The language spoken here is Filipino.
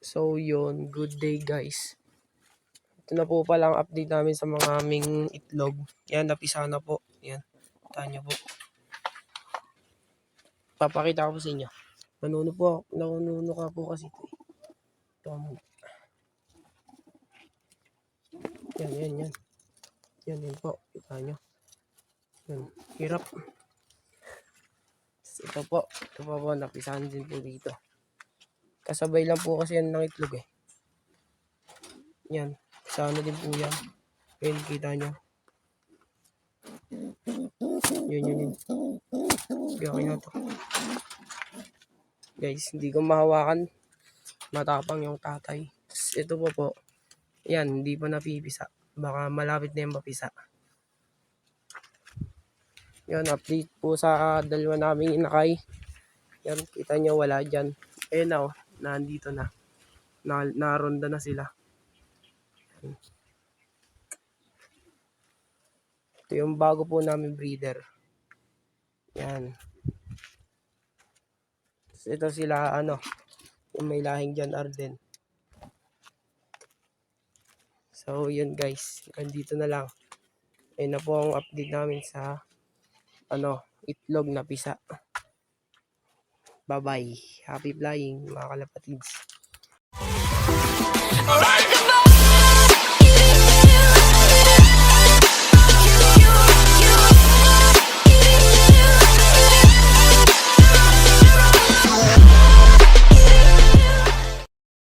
So yun, good day guys. Ito na po pala ang update namin sa mga aming itlog. Yan, napisa na po. Yan, tanya po. Papakita ko po sa inyo. Nanuno ka po kasi ito. Ito mo. Yan. Yan po. Kita nyo. Yan. Hirap. Ito po napisahan din po dito. Kasabay lang po kasi yan ng itlog eh. Yan. Sana din po yan. Yan, kita nyo. Yun. Gawin na to. Guys, hindi ko mahawakan. Matapang yung tatay. Ito po. Yan, hindi pa napipisa. Baka malapit na yung mapisa. Yan, update po sa dalawa naming inakay. Yan, kita nyo wala dyan. Ayun na nandito na. Naronda na sila. Ito yung bago po namin breeder. Yan. Ito sila yung may lahing John Arden. So yun guys, nandito na lang. Ayun na po ang update namin sa itlog na pisa. Bye bye. Happy flying mga kalapatids.